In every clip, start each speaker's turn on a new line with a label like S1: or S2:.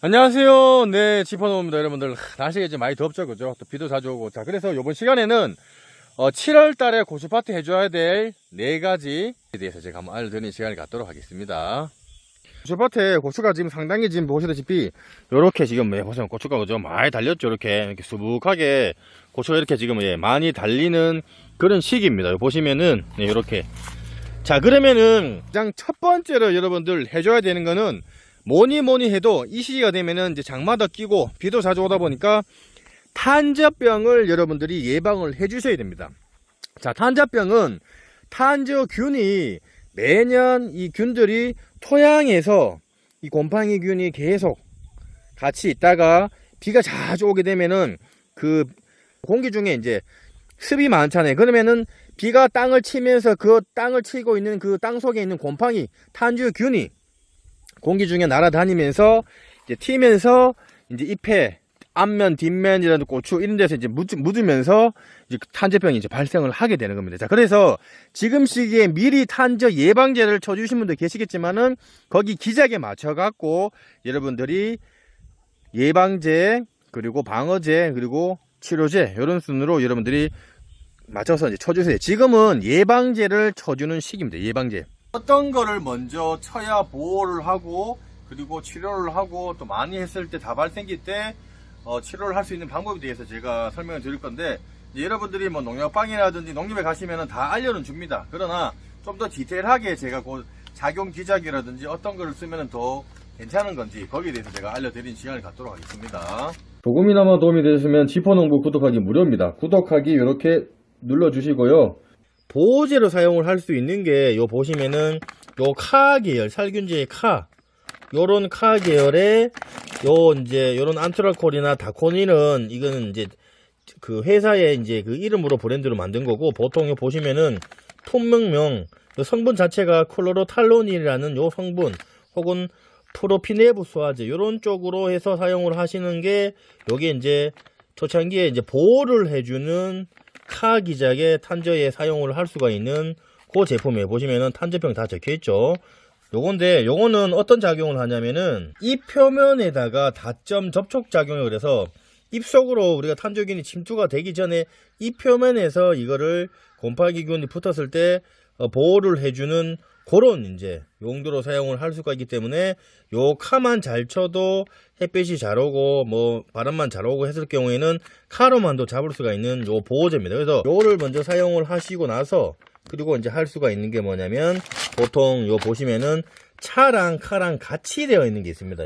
S1: 안녕하세요. 네, 지퍼노입니다. 여러분들. 날씨가 이제 많이 덥죠, 그죠? 또 비도 자주 오고. 자, 그래서 이번 시간에는 7월 달에 고추밭에 해줘야 될 4가지에 대해서 제가 한번 알려드리는 시간을 갖도록 하겠습니다. 고추밭에 고추가 지금 상당히 지금 보시다시피 요렇게 지금 보시면 고추가 그죠? 많이 달렸죠. 이렇게 수북하게 고추가 이렇게 지금 많이 달리는 그런 시기입니다. 보시면은 요렇게. 자, 그러면은 가장 첫 번째로 여러분들 해줘야 되는 거는 뭐니 해도 이 시기가 되면은 이제 장마도 끼고 비도 자주 오다 보니까 탄저병을 여러분들이 예방을 해 주셔야 됩니다. 자, 탄저병은 탄저균이 매년 이 균들이 토양에서 이 곰팡이균이 계속 같이 있다가 비가 자주 오게 되면은 그 공기 중에 이제 습이 많잖아요. 그러면은 비가 땅을 치면서 그 땅을 치고 있는 그 땅 속에 있는 곰팡이 탄저균이 공기 중에 날아다니면서 이제 튀면서 이제 잎에 앞면, 뒷면이라든 고추 이런 데서 이제 묻으면서 이제 탄저병이 이제 발생을 하게 되는 겁니다. 자, 그래서 지금 시기에 미리 탄저 예방제를 쳐주신 분들 계시겠지만은 거기 기작에 맞춰갖고 여러분들이 예방제 그리고 방어제 그리고 치료제 이런 순으로 여러분들이 맞춰서 이제 쳐주세요. 지금은 예방제를 쳐주는 시기입니다. 예방제. 어떤 거를 먼저 쳐야 보호를 하고 그리고 치료를 하고 또 많이 했을 때 다발 생길 때 치료를 할 수 있는 방법에 대해서 제가 설명을 드릴 건데 여러분들이 뭐 농약방이라든지 농협에 가시면은 다 알려는 줍니다. 그러나 좀 더 디테일하게 제가 그 작용 기작이라든지 어떤 거를 쓰면은 더 괜찮은 건지 거기에 대해서 제가 알려드리는 시간을 갖도록 하겠습니다. 조금이나마 도움이 되셨으면 지퍼농부 구독하기 무료입니다. 구독하기 이렇게 눌러주시고요. 보호제로 사용을 할 수 있는 게 요 보시면은 요 카 계열 살균제의 카 요런 카 계열의 요 이제 요런 안트라콜이나 다코닌은 이거는 이제 그 회사의 이제 그 이름으로 브랜드로 만든 거고 보통 요 보시면은 품명명 요 성분 자체가 클로로탈론이라는 요 성분 혹은 프로피네부수화제 요런 쪽으로 해서 사용을 하시는 게 요게 이제 초창기에 이제 보호를 해주는 카 기작의 탄저에 사용을 할 수가 있는 그 제품이에요. 보시면은 탄저병 다 적혀 있죠. 요건데 요거는 어떤 작용을 하냐면은 잎 표면에다가 다점 접촉 작용을 그래서 잎 속으로 우리가 탄저균이 침투가 되기 전에 잎 표면에서 이거를 곰팡이균이 붙었을 때 보호를 해주는 그런 이제 용도로 사용을 할 수가 있기 때문에 요 카만 잘 쳐도 햇빛이 잘 오고 뭐 바람만 잘 오고 했을 경우에는 카로만도 잡을 수가 있는 요 보호제입니다. 그래서 요를 먼저 사용을 하시고 나서 그리고 이제 할 수가 있는 게 뭐냐면 보통 요 보시면은 차랑 카랑 같이 되어 있는 게 있습니다.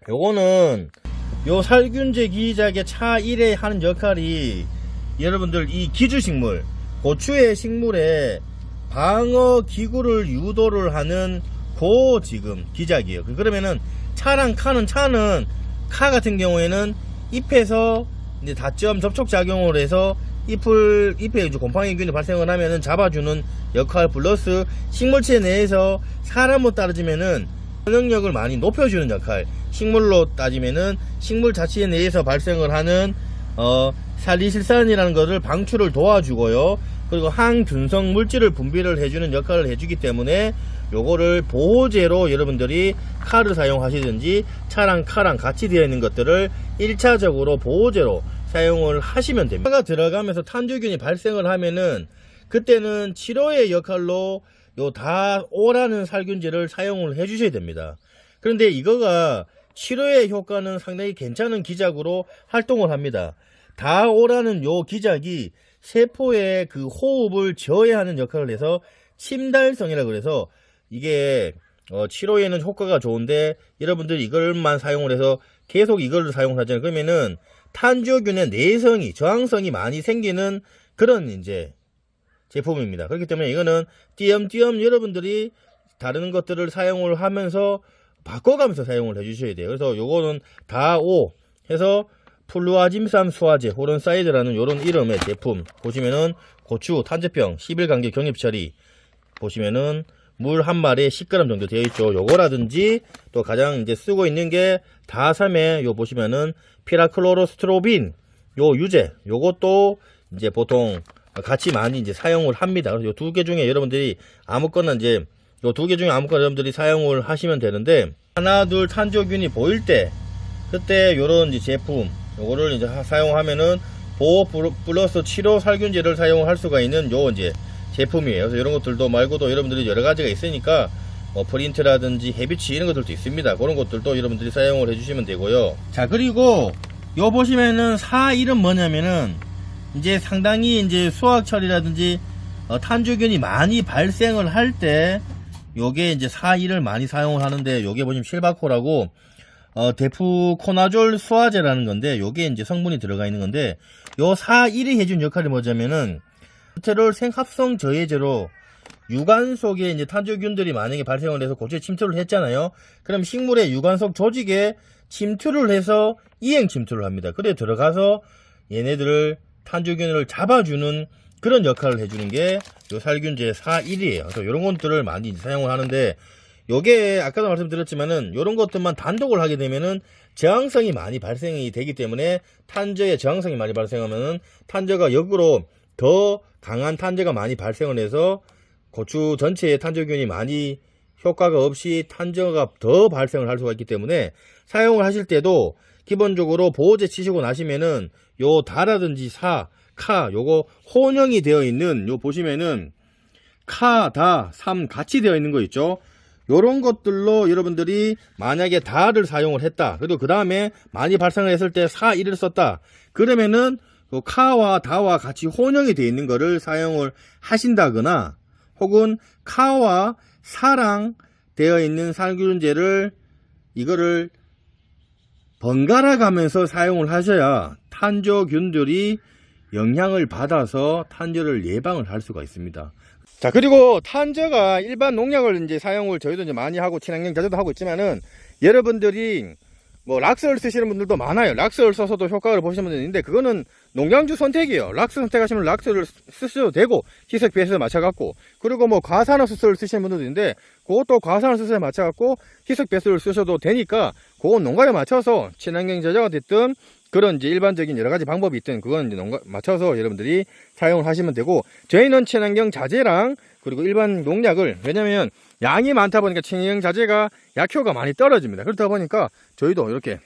S1: 요거는 요 살균제 기작의 차 1에 하는 역할이 여러분들 이 기주식물 고추의 식물에 방어 기구를 유도를 하는 고 지금 기작이에요. 그러면은 차랑 카는 카 같은 경우에는 잎에서 이제 다점 접촉 작용을 해서 잎에 이제 곰팡이균이 발생을 하면은 잡아주는 역할 플러스 식물체 내에서 사람으로 따지면은 면역력을 많이 높여주는 역할, 식물로 따지면은 식물 자체 내에서 발생을 하는 살리실산이라는 것을 방출을 도와주고요. 그리고 항균성 물질을 분비를 해주는 역할을 해주기 때문에 요거를 보호제로 여러분들이 칼을 사용하시든지 차랑 카랑 같이 되어 있는 것들을 1차적으로 보호제로 사용을 하시면 됩니다. 차가 들어가면서 탄저균이 발생을 하면은 그때는 치료의 역할로 요 다오라는 살균제를 사용을 해 주셔야 됩니다. 그런데 이거가 치료의 효과는 상당히 괜찮은 기작으로 활동을 합니다. 다오라는 요 기작이 세포의 그 호흡을 저해하는 역할을 해서 침달성이라 그래서 이게 치료에는 효과가 좋은데 여러분들이 이걸만 사용을 해서 계속 이걸 사용하잖아요. 그러면은 탄저균의 내성이 저항성이 많이 생기는 그런 이제 제품입니다. 그렇기 때문에 이거는 띄엄띄엄 여러분들이 다른 것들을 사용을 하면서 바꿔가면서 사용을 해주셔야 돼요. 그래서 요거는 다오 해서 플루아짐산 수화제 호른사이드라는 요런 이름의 제품 보시면은 고추 탄저병 10일 간격 경입 처리 보시면은 물 한 마리에 10g 정도 되어 있죠. 요거라든지 또 가장 이제 쓰고 있는 게 다삼에 요 보시면은 피라클로로스트로빈 요 유제 요것도 이제 보통 같이 많이 이제 사용을 합니다. 그래서 요 두 개 중에 여러분들이 아무거나 이제 요 두 개 중에 아무거나 여러분들이 사용을 하시면 되는데 하나 둘 탄저균이 보일 때 그때 요런 이제 제품 요거를 이제 사용하면은 보호 플러스 치료 살균제를 사용할 수가 있는 요 이제 제품이에요. 그래서 이런 것들도 말고도 여러분들이 여러 가지가 있으니까 뭐 프린트라든지 헤비치 이런 것들도 있습니다. 그런 것들도 여러분들이 사용을 해주시면 되고요. 자, 그리고 요 보시면은 4.1은 뭐냐면은 이제 상당히 이제 수확철이라든지 탄저균이 많이 발생을 할 때 요게 이제 4.1을 많이 사용을 하는데, 요게 보시면 실바코라고 데프코나졸 수화제라는 건데, 요게 이제 성분이 들어가 있는 건데, 요 4.1이 해준 역할이 뭐냐면은 스테롤 생합성 저해제로 유관 속에 이제 탄저균들이 만약에 발생을 해서 고추에 침투를 했잖아요. 그럼 식물의 유관 속 조직에 침투를 해서 이행 침투를 합니다. 그래 들어가서 얘네들을 탄저균을 잡아주는 그런 역할을 해주는 게 요 살균제 4.1이에요. 그래서 이런 것들을 많이 사용을 하는데, 요게 아까도 말씀드렸지만은 요런 것들만 단독을 하게 되면은 저항성이 많이 발생이 되기 때문에, 탄저에 저항성이 많이 발생하면은 탄저가 역으로 더 강한 탄저가 많이 발생을 해서 고추 전체에 탄저균이 많이 효과가 없이 탄저가 더 발생을 할 수가 있기 때문에, 사용을 하실 때도 기본적으로 보호제 치시고 나시면은 요 다라든지 사, 카 요거 혼용이 되어 있는, 요 보시면은 카, 다, 삼 같이 되어 있는 거 있죠. 요런 것들로 여러분들이 만약에 다를 사용을 했다, 그리고 그 다음에 많이 발생을 했을 때 4.1을 썼다, 그러면은 요 카와 다와 같이 혼용이 되어 있는 거를 사용을 하신다거나, 혹은 카와 사랑 되어 있는 살균제를 이거를 번갈아 가면서 사용을 하셔야 탄저균들이 영향을 받아서 탄저를 예방을 할 수가 있습니다. 자, 그리고 탄저가 일반 농약을 이제 사용을 저희도 이제 많이 하고 친환경 자재도 하고 있지만은, 여러분들이 뭐 락스를 쓰시는 분들도 많아요. 락스를 써서도 효과를 보시는 분들이 있는데, 그거는 농장주 선택이에요. 락스 선택하시면 락스를 쓰셔도 되고, 희석 배수에 맞춰갖고, 그리고 뭐 과산화수소를 쓰시는 분들도 있는데 그것도 과산화수소에 맞춰갖고 희석 배수를 쓰셔도 되니까, 그건 농가에 맞춰서 친환경 자재가 됐든 그런 이제 일반적인 여러 가지 방법이 있든 그건 이제 농가 맞춰서 여러분들이 사용을 하시면 되고, 저희는 친환경 자재랑 그리고 일반 농약을, 왜냐면 양이 많다 보니까 친환경 자재가 약효가 많이 떨어집니다. 그렇다 보니까 저희도 이렇게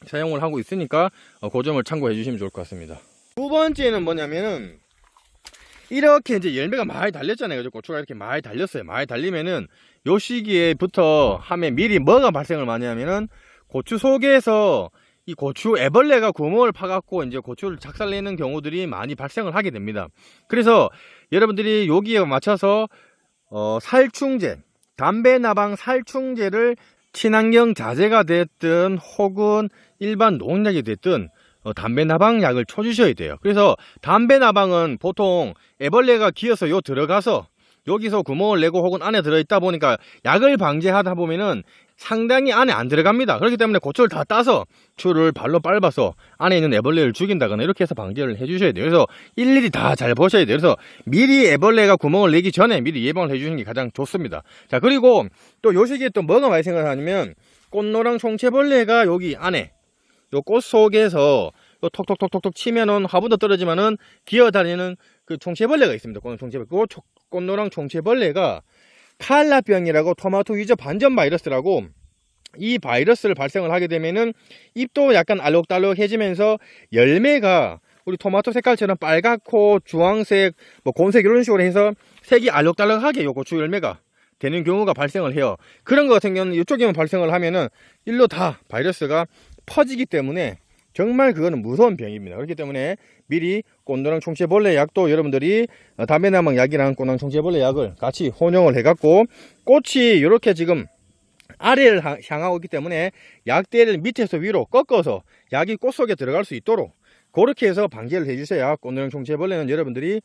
S1: 사용을 하고 있으니까 그 점을 참고해 주시면 좋을 것 같습니다. 두 번째는 뭐냐면은, 이렇게 이제 열매가 많이 달렸잖아요. 그죠? 고추가 이렇게 많이 달렸어요. 많이 달리면은 요 시기에부터 하면 미리 뭐가 발생을 많이 하면은, 고추 속에서 이 고추 애벌레가 구멍을 파갖고 이제 고추를 작살내는 경우들이 많이 발생을 하게 됩니다. 그래서 여러분들이 여기에 맞춰서 살충제, 담배나방 살충제를 친환경 자재가 됐든 혹은 일반 농약이 됐든 담배나방 약을 쳐주셔야 돼요. 그래서 담배나방은 보통 애벌레가 기어서 요 들어가서 여기서 구멍을 내고 혹은 안에 들어있다 보니까 약을 방제하다 보면은 상당히 안에 안 들어갑니다. 그렇기 때문에 고추를 다 따서 추를 발로 밟아서 안에 있는 애벌레를 죽인다거나 이렇게 해서 방제를 해주셔야 돼요. 그래서 일일이 다 잘 보셔야 돼요. 그래서 미리 애벌레가 구멍을 내기 전에 미리 예방을 해주시는 게 가장 좋습니다. 자, 그리고 또 요 시기에 또 뭐가 많이 생각하냐면, 꽃노랑 총체벌레가 여기 안에 요 꽃 속에서 요 톡톡톡톡톡 치면은 화분도 떨어지면은 기어다니는 그 총체벌레가 있습니다. 꽃노랑 총체벌레가 칼라병이라고 토마토 위저 반전 바이러스라고, 이 바이러스를 발생을 하게 되면은 잎도 약간 알록달록해지면서 열매가 우리 토마토 색깔처럼 빨갛고 주황색, 뭐 곤색 이런 식으로 해서 색이 알록달록하게 요 고추 열매가 되는 경우가 발생을 해요. 그런 거 같은 경우는 이쪽에만 발생을 하면은 일로 다 바이러스가 퍼지기 때문에 정말 그거는 무서운 병입니다. 그렇기 때문에 미리 꽃노랑 총체벌레 약도 여러분들이 담배나방 약이랑 꽃노랑 총체벌레 약을 같이 혼용을 해갖고, 꽃이 이렇게 지금 아래를 향하고 있기 때문에 약대를 밑에서 위로 꺾어서 약이 꽃 속에 들어갈 수 있도록 그렇게 해서 방제를 해주셔야 꽃노랑 총체벌레는 여러분들이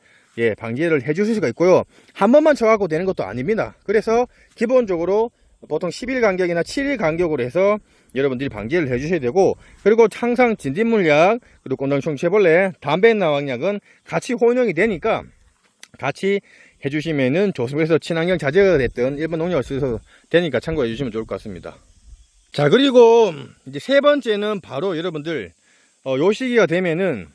S1: 방제를 해주실 수가 있고요. 한 번만 쳐갖고 되는 것도 아닙니다. 그래서 기본적으로 보통 10일 간격이나 7일 간격으로 해서 여러분들이 방제를 해주셔야 되고, 그리고 항상 진딧물약, 그리고 꽃노랑 총체벌레, 담배나방약은 같이 혼용이 되니까 같이 해주시면은 좋습니다. 그래서 친환경 자재가 됐든 일반 농약을 쓰셔도 되니까 참고해 주시면 좋을 것 같습니다. 자, 그리고 이제 세 번째는 바로 여러분들 요 시기가 되면은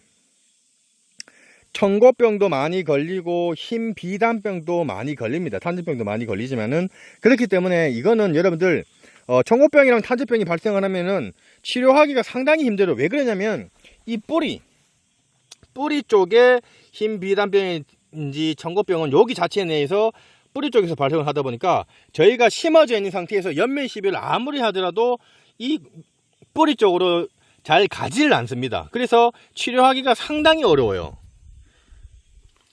S1: 청고병도 많이 걸리고 흰 비단병도 많이 걸립니다. 탄저병도 많이 걸리지만은, 그렇기 때문에 이거는 여러분들 청고병이랑 탄저병이 발생을 하면은 치료하기가 상당히 힘들어요. 왜 그러냐면 이 뿌리 쪽에 흰 비단병인지 청고병은 여기 자체 내에서 뿌리 쪽에서 발생을 하다 보니까 저희가 심어져 있는 상태에서 연면 시비를 아무리 하더라도 이 뿌리 쪽으로 잘 가지를 않습니다. 그래서 치료하기가 상당히 어려워요.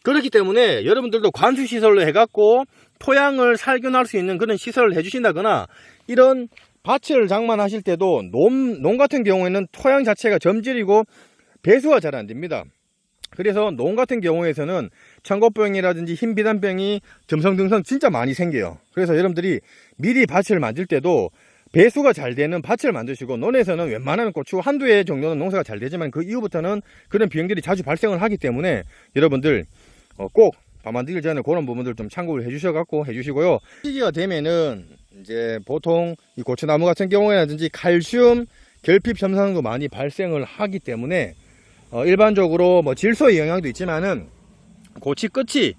S1: 그렇기 때문에 여러분들도 관수시설로 해갖고 토양을 살균할 수 있는 그런 시설을 해주신다거나, 이런 밭을 장만하실 때도 농 같은 경우에는 토양 자체가 점질이고 배수가 잘 안됩니다. 그래서 농 같은 경우에서는 청고병이라든지 흰비단병이 듬성듬성 진짜 많이 생겨요. 그래서 여러분들이 미리 밭을 만들 때도 배수가 잘 되는 밭을 만드시고, 논에서는 웬만하면 고추 한두 해 정도는 농사가 잘 되지만 그 이후부터는 그런 비용들이 자주 발생을 하기 때문에 여러분들 꼭 밭 만들기 전에 그런 부분들 좀 참고를 해주시고요. 시기가 되면은 이제 보통 이 고추나무 같은 경우에라든지 칼슘 결핍 현상도 많이 발생을 하기 때문에 일반적으로 뭐 질소의 영향도 있지만은 고추 끝이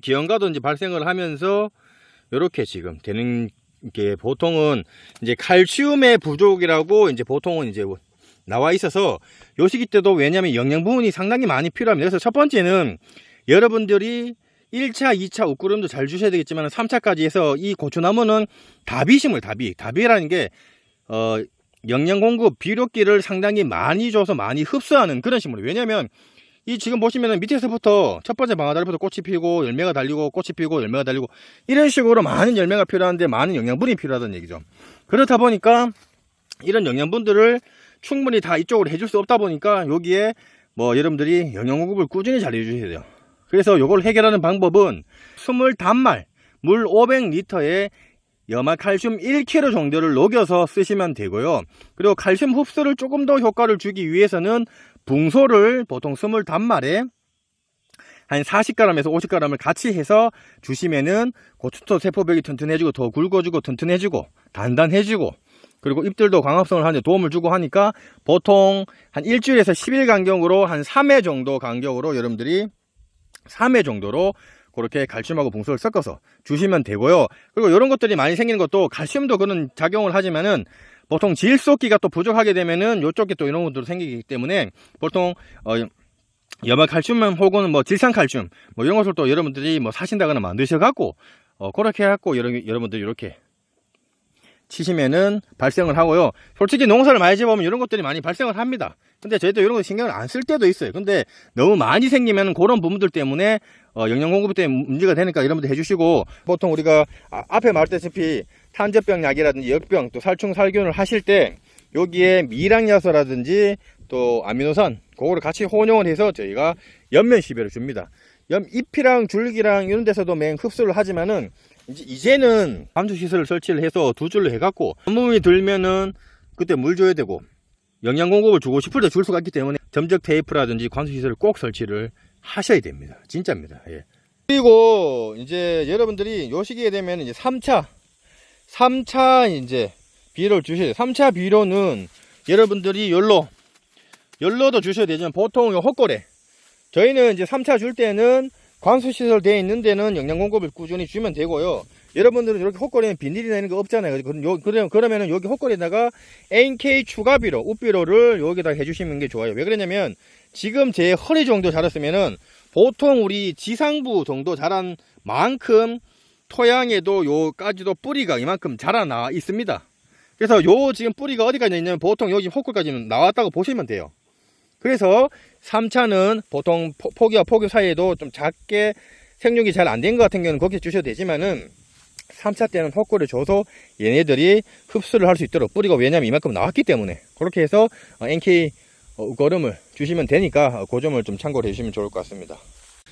S1: 기형가도 이제 발생을 하면서 이렇게 지금 되는 게, 보통은 이제 칼슘의 부족이라고 이제 보통은 이제 나와 있어서 요 시기 때도, 왜냐면 영양 부분이 상당히 많이 필요합니다. 그래서 첫 번째는 여러분들이 1차, 2차 웃구름도 잘 주셔야 되겠지만 3차까지 해서 이 고추나무는 다비식물, 다비라는 게 영양 공급 비료기를 상당히 많이 줘서 많이 흡수하는 그런 식물이에요. 왜냐면 이 지금 보시면은 밑에서부터 첫 번째 방아다리부터 꽃이 피고 열매가 달리고 꽃이 피고 열매가 달리고 이런 식으로 많은 열매가 필요한데 많은 영양분이 필요하다는 얘기죠. 그렇다 보니까 이런 영양분들을 충분히 다 이쪽으로 해줄 수 없다 보니까 여기에 뭐 여러분들이 영양 공급을 꾸준히 잘 해주셔야 돼요. 그래서 이걸 해결하는 방법은 20단말 물 500리터에 염화칼슘 1kg 정도를 녹여서 쓰시면 되고요. 그리고 칼슘 흡수를 조금 더 효과를 주기 위해서는 붕소를 보통 20단말에 한 40g에서 50g을 같이 해서 주시면은 고추토 세포벽이 튼튼해지고 더 굵어지고 튼튼해지고 단단해지고, 그리고 잎들도 광합성을 하는데 도움을 주고 하니까 보통 한 일주일에서 10일 간격으로 한 3회 정도 간격으로 여러분들이 3회 정도로 그렇게 칼슘하고 붕소를 섞어서 주시면 되고요. 그리고 이런 것들이 많이 생기는 것도 칼슘도 그런 작용을 하지만은 보통 질소기가 또 부족하게 되면은 요쪽에 또 이런 것들도 생기기 때문에 보통 염화칼슘 혹은 뭐 질산칼슘 뭐 이런 것을 또 여러분들이 뭐 사신다거나 만드셔 갖고 그렇게 해갖고 여러분들이 이렇게 치시면은 발생을 하고요. 솔직히 농사를 많이 지어보면 이런 것들이 많이 발생을 합니다. 근데 저희도 이런 거 신경을 안 쓸 때도 있어요. 근데 너무 많이 생기면 그런 부분들 때문에 영양 공급 때문에 문제가 되니까 여러분들 해주시고, 보통 우리가 앞에 말했다시피 탄저병 약이라든지 역병 또 살충 살균을 하실 때 여기에 미량야소라든지 또 아미노산 그거를 같이 혼용을 해서 저희가 연면 시비를 줍니다. 잎이랑 줄기랑 이런 데서도 맹 흡수를 하지만은 이제는 감수시설을 설치를 해서 두 줄로 해갖고 한몸이 들면은 그때 물 줘야 되고 영양 공급을 주고 싶을 때 줄 수가 있기 때문에 점적 테이프라든지 관수시설을 꼭 설치를 하셔야 됩니다. 진짜입니다. 예. 그리고 이제 여러분들이 요 시기에 되면 이제 3차 이제 비료를 주셔야 돼요. 3차 비료는 여러분들이 열로도 주셔야 되지만 보통 헛골에 저희는 이제 3차 줄 때는 관수시설 되어 있는 데는 영양 공급을 꾸준히 주면 되고요. 여러분들은 이렇게 헛골에는 비닐이나 이런 거 없잖아요. 그러면은 여기 헛골에다가 NK 추가 비료, 우비료를 여기다 해주시는 게 좋아요. 왜 그러냐면 지금 제 허리 정도 자랐으면은 보통 우리 지상부 정도 자란 만큼 토양에도 요까지도 뿌리가 이만큼 자라나 있습니다. 그래서 요 지금 뿌리가 어디까지 있냐면 보통 여기 헛골까지는 나왔다고 보시면 돼요. 그래서 3차는 보통 포기와 포기 사이에도 좀 작게 생육이 잘 안 된 것 같은 경우는 그렇게 주셔도 되지만은 3차 때는 헛골을 줘서 얘네들이 흡수를 할 수 있도록, 뿌리가 왜냐면 이만큼 나왔기 때문에 그렇게 해서 NK 거름을 주시면 되니까 그 점을 좀 참고를 해주시면 좋을 것 같습니다.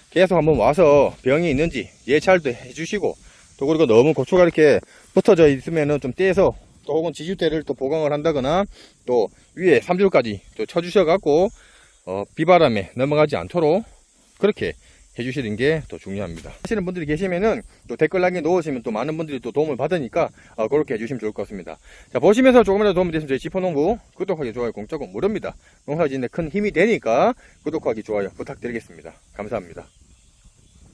S1: 계속 한번 와서 병이 있는지 예찰도 해주시고, 또 그리고 너무 고추가 이렇게 붙어져 있으면은 좀 떼서 또 혹은 지주대를 또 보강을 한다거나 또 위에 3줄까지 또 쳐주셔 갖고 비바람에 넘어가지 않도록 그렇게 해주시는 게 더 중요합니다. 하시는 분들이 계시면은 또 댓글란에 넣으시면 또 많은 분들이 또 도움을 받으니까 그렇게 해주시면 좋을 것 같습니다. 자, 보시면서 조금이라도 도움이 됐으면 저희 지포농부 구독하기, 좋아요, 공짜고 무료입니다. 농사 짓는데 큰 힘이 되니까 구독하기, 좋아요 부탁드리겠습니다. 감사합니다.